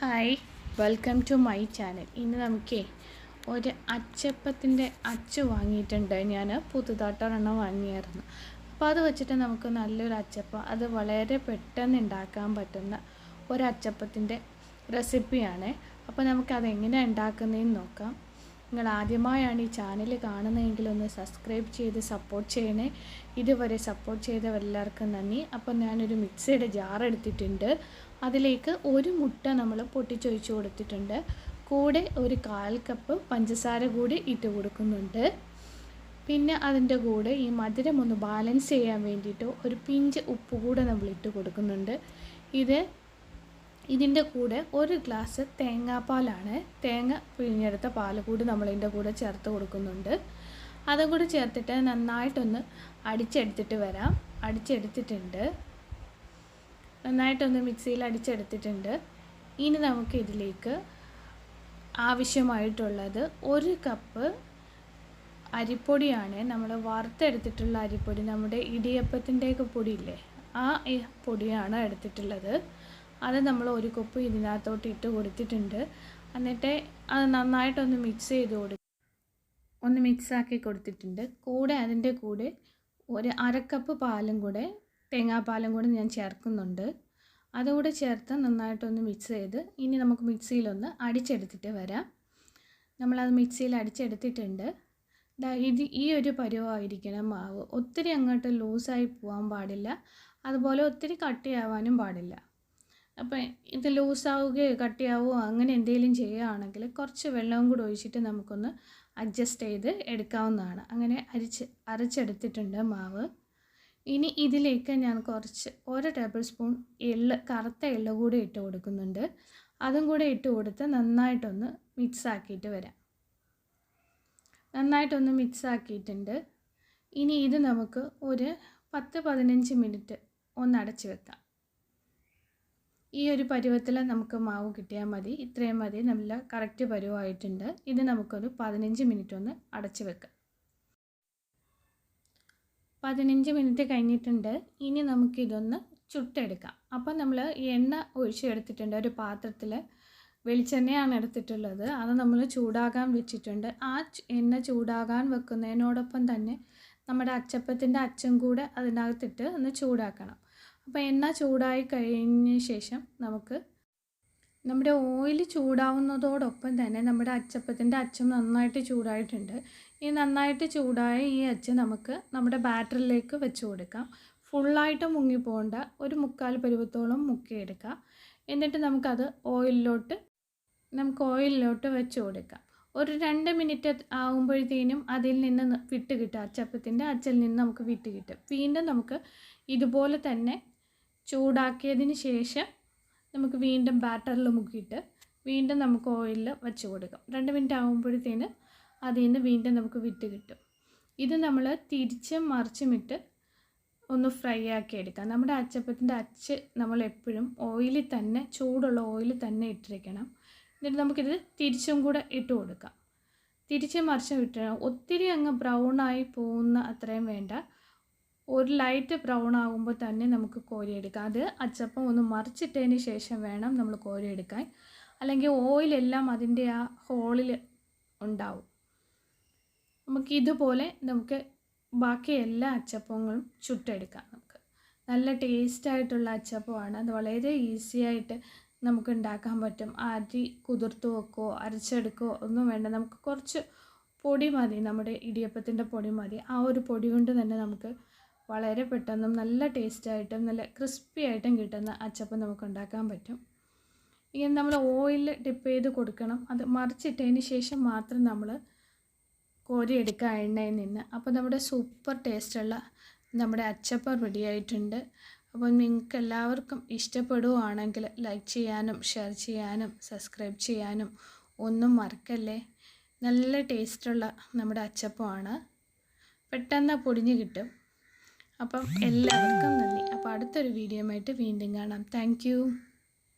Hi, welcome to my channel. ഇന്ന് നമുക്ക് ഒരു അച്ചപ്പത്തിൻ്റെ അച്ച് വാങ്ങിയിട്ടുണ്ട്. ഞാൻ പുതുതായിട്ടൊരെണ്ണം വാങ്ങിയായിരുന്നു. അപ്പോൾ അത് വെച്ചിട്ട് നമുക്ക് നല്ലൊരു അച്ചപ്പം, അത് വളരെ പെട്ടെന്ന് ഉണ്ടാക്കാൻ പറ്റുന്ന ഒരു അച്ചപ്പത്തിൻ്റെ റെസിപ്പിയാണ്. അപ്പോൾ നമുക്കതെങ്ങനെ ഉണ്ടാക്കുന്നതെന്ന് നോക്കാം. നിങ്ങൾ ആദ്യമായാണ് ഈ ചാനൽ കാണുന്നതെങ്കിൽ ഒന്ന് സബ്സ്ക്രൈബ് ചെയ്ത് സപ്പോർട്ട് ചെയ്യണേ. ഇതുവരെ സപ്പോർട്ട് ചെയ്ത എല്ലാവർക്കും നന്ദി. അപ്പോൾ ഞാനൊരു മിക്സിയുടെ ജാർ എടുത്തിട്ടുണ്ട്. അതിലേക്ക് ഒരു മുട്ട നമ്മൾ പൊട്ടിച്ചൊഴിച്ച് കൊടുത്തിട്ടുണ്ട്. കൂടെ ഒരു 1/4 കപ്പ് പഞ്ചസാര കൂടി ഇട്ട് കൊടുക്കുന്നുണ്ട്. പിന്നെ അതിൻ്റെ കൂടെ ഈ മധുരം ഒന്ന് ബാലൻസ് ചെയ്യാൻ വേണ്ടിയിട്ട് ഒരു പിഞ്ച് ഉപ്പ് കൂടെ നമ്മൾ ഇട്ട് കൊടുക്കുന്നുണ്ട്. ഇതിൻ്റെ കൂടെ ഒരു ഗ്ലാസ് തേങ്ങാപ്പാലാണ്. തേങ്ങ പിഴിഞ്ഞെടുത്ത പാൽ കൂടി നമ്മളിതിൻ്റെ കൂടെ ചേർത്ത് കൊടുക്കുന്നുണ്ട്. അതും കൂടി ചേർത്തിട്ട് നന്നായിട്ടൊന്ന് അടിച്ചെടുത്തിട്ട് വരാം. നന്നായിട്ടൊന്ന് മിക്സിയിൽ അടിച്ചെടുത്തിട്ടുണ്ട്. ഇനി നമുക്ക് ഇതിലേക്ക് ആവശ്യമായിട്ടുള്ളത് 1 കപ്പ് അരിപ്പൊടിയാണ്. നമ്മൾ വറുത്തെടുത്തിട്ടുള്ള അരിപ്പൊടി, നമ്മുടെ ഇടിയപ്പത്തിൻ്റെയൊക്കെ പൊടിയില്ലേ, ആ പൊടിയാണ് എടുത്തിട്ടുള്ളത്. അത് നമ്മൾ 1 കപ്പ് ഇതിനകത്തോട്ട് ഇട്ട് കൊടുത്തിട്ടുണ്ട്. എന്നിട്ട് അത് നന്നായിട്ടൊന്ന് മിക്സാക്കി കൊടുത്തിട്ടുണ്ട്. കൂടെ അതിൻ്റെ കൂടെ ഒരു 1/2 കപ്പ് പാലും കൂടെ, തേങ്ങാപ്പാലും കൂടെ ഞാൻ ചേർക്കുന്നുണ്ട്. അതുകൂടെ ചേർത്ത് നന്നായിട്ടൊന്ന് മിക്സ് ചെയ്ത് ഇനി നമുക്ക് മിക്സിയിലൊന്ന് അടിച്ചെടുത്തിട്ട് വരാം. നമ്മളത് മിക്സിയിൽ അടിച്ചെടുത്തിട്ടുണ്ട്. ഈ ഒരു പരുവമായിരിക്കണം മാവ്. ഒത്തിരി അങ്ങോട്ട് ലൂസായി പോകാൻ പാടില്ല, അതുപോലെ ഒത്തിരി കട്ടിയാവാനും പാടില്ല. അപ്പോൾ ഇത് ലൂസാവുകയോ കട്ടിയാവുകയോ അങ്ങനെ എന്തെങ്കിലും ചെയ്യുകയാണെങ്കിൽ കുറച്ച് വെള്ളവും കൂടി ഒഴിച്ചിട്ട് നമുക്കൊന്ന് അഡ്ജസ്റ്റ് ചെയ്ത് എടുക്കാവുന്നതാണ്. അങ്ങനെ അരച്ചെടുത്തിട്ടുണ്ട് മാവ്. ഇനി ഇതിലേക്ക് ഞാൻ കുറച്ച് 1 ടേബിൾ സ്പൂൺ കറുത്ത എള്ള് കൂടി ഇട്ട് കൊടുക്കുന്നുണ്ട്. അതും കൂടെ ഇട്ട് കൊടുത്ത് നന്നായിട്ടൊന്ന് മിക്സാക്കിയിട്ട് വരാം. നന്നായിട്ടൊന്ന് മിക്സാക്കിയിട്ടുണ്ട്. ഇനി ഇത് നമുക്ക് ഒരു 10-15 മിനിറ്റ് ഒന്ന് അടച്ച് വെക്കാം. ഈ ഒരു പരുവത്തിൽ നമുക്ക് മാവ് കിട്ടിയാൽ മതി. ഇത്രയും മതി, നല്ല കറക്റ്റ് പരുവമായിട്ടുണ്ട്. ഇത് നമുക്കൊരു 15 മിനിറ്റ് ഒന്ന് അടച്ച് വെക്കാം. 15 മിനിറ്റ് കഴിഞ്ഞിട്ടുണ്ട്. ഇനി നമുക്കിതൊന്ന് ചുട്ടെടുക്കാം. അപ്പം നമ്മൾ എണ്ണ ഒഴിച്ചെടുത്തിട്ടുണ്ട്. ഒരു പാത്രത്തിൽ വെളിച്ചെണ്ണയാണ് എടുത്തിട്ടുള്ളത്. അത് നമ്മൾ ചൂടാകാൻ വെച്ചിട്ടുണ്ട്. ആ എണ്ണ ചൂടാകാൻ വെക്കുന്നതിനോടൊപ്പം തന്നെ നമ്മുടെ അച്ചപ്പത്തിൻ്റെ അച്ചും കൂടെ അതിനകത്തിട്ട് ഒന്ന് ചൂടാക്കണം. അപ്പോൾ എണ്ണ ചൂടായി കഴിഞ്ഞ ശേഷം നമുക്ക് നമ്മുടെ ഓയിൽ ചൂടാവുന്നതോടൊപ്പം തന്നെ നമ്മുടെ അച്ചപ്പത്തിൻ്റെ അച്ചും നന്നായിട്ട് ചൂടായിട്ടുണ്ട്. ഈ നന്നായിട്ട് ചൂടായ ഈ അച്ച് നമുക്ക് നമ്മുടെ ബാറ്ററിലേക്ക് വെച്ച് കൊടുക്കാം. ഫുള്ളായിട്ട് മുങ്ങിപ്പോകേണ്ട, ഒരു 1/4 പരുവത്തോളം മുക്കിയെടുക്കാം. എന്നിട്ട് നമുക്കത് ഓയിലിലോട്ട് വെച്ച് കൊടുക്കാം. ഒരു 2 മിനിറ്റ് ആകുമ്പോഴത്തേനും അതിൽ നിന്ന് വിട്ട് കിട്ടും. അച്ചപ്പത്തിൻ്റെ അച്ചിൽ നിന്ന് നമുക്ക് വിട്ട് കിട്ടും. വീണ്ടും നമുക്ക് ഇതുപോലെ തന്നെ ചൂടാക്കിയതിന് ശേഷം നമുക്ക് വീണ്ടും ബാറ്ററിൽ മുക്കിയിട്ട് വീണ്ടും നമുക്ക് ഓയിലിൽ വെച്ച് കൊടുക്കാം. 2 മിനിറ്റ് ആകുമ്പോഴത്തേന് അതിൽ നിന്ന് വീണ്ടും നമുക്ക് വിട്ട് കിട്ടും. ഇത് നമ്മൾ തിരിച്ചും മറിച്ചുമിട്ട് ഒന്ന് ഫ്രൈ ആക്കി എടുക്കാം. നമ്മുടെ അച്ചപ്പത്തിൻ്റെ അച്ച് നമ്മൾ എപ്പോഴും ഓയിലിൽ തന്നെ, ചൂടുള്ള ഓയിലിൽ തന്നെ ഇട്ടിരിക്കണം. എന്നിട്ട് നമുക്കിത് തിരിച്ചും കൂടെ ഇട്ട് കൊടുക്കാം. തിരിച്ചും മറിച്ചും ഇട്ടിടണം. ഒത്തിരി അങ്ങ് ബ്രൗണായി പോകുന്ന അത്രയും വേണ്ട. ഒരു ലൈറ്റ് ബ്രൗൺ ആകുമ്പോൾ തന്നെ നമുക്ക് കോരിയെടുക്കാം. അത് അച്ചപ്പം ഒന്ന് മറിച്ചിട്ടതിന് ശേഷം വേണം നമ്മൾ കോരിയെടുക്കാൻ, അല്ലെങ്കിൽ ഓയിലെല്ലാം അതിൻ്റെ ആ ഹോളിൽ ഉണ്ടാവും. നമുക്കിതുപോലെ ബാക്കി എല്ലാ അച്ചപ്പങ്ങളും ചുട്ടെടുക്കാം. നമുക്ക് നല്ല ടേസ്റ്റായിട്ടുള്ള അച്ചപ്പമാണ്. അത് വളരെ ഈസി ആയിട്ട് നമുക്ക് ഉണ്ടാക്കാൻ പറ്റും. അരി കുതിർത്ത് വെക്കുകയോ അരച്ചെടുക്കുകയോ ഒന്നും വേണ്ട. നമുക്ക് കുറച്ച് പൊടി മതി, നമ്മുടെ ഇടിയപ്പത്തിൻ്റെ പൊടി മതി. ആ ഒരു പൊടി കൊണ്ട് തന്നെ നമുക്ക് വളരെ പെട്ടെന്നും നല്ല ടേസ്റ്റായിട്ടും നല്ല ക്രിസ്പി ആയിട്ടും കിട്ടുന്ന അച്ചപ്പം നമുക്ക് ഉണ്ടാക്കാൻ പറ്റും. ഇങ്ങനെ നമ്മൾ ഓയിൽ ഡിപ്പ് ചെയ്ത് കൊടുക്കണം. അത് മറിച്ചിട്ടതിന് ശേഷം മാത്രം നമ്മൾ കോരിയെടുക്കുക എണ്ണയിൽ നിന്ന്. അപ്പോൾ നമ്മുടെ സൂപ്പർ ടേസ്റ്റുള്ള നമ്മുടെ അച്ചപ്പം റെഡി ആയിട്ടുണ്ട്. അപ്പോൾ നിങ്ങൾക്ക് എല്ലാവർക്കും ഇഷ്ടപ്പെടുകയാണെങ്കിൽ ലൈക്ക് ചെയ്യാനും ഷെയർ ചെയ്യാനും സബ്സ്ക്രൈബ് ചെയ്യാനും ഒന്നും മറക്കല്ലേ. നല്ല ടേസ്റ്റുള്ള നമ്മുടെ അച്ചപ്പമാണ്. പെട്ടെന്ന് പൊടിഞ്ഞ് കിട്ടും. അപ്പം എല്ലാവർക്കും നന്ദി. അപ്പോൾ അടുത്തൊരു വീഡിയോ ആയിട്ട് വീണ്ടും കാണാം. Thank you.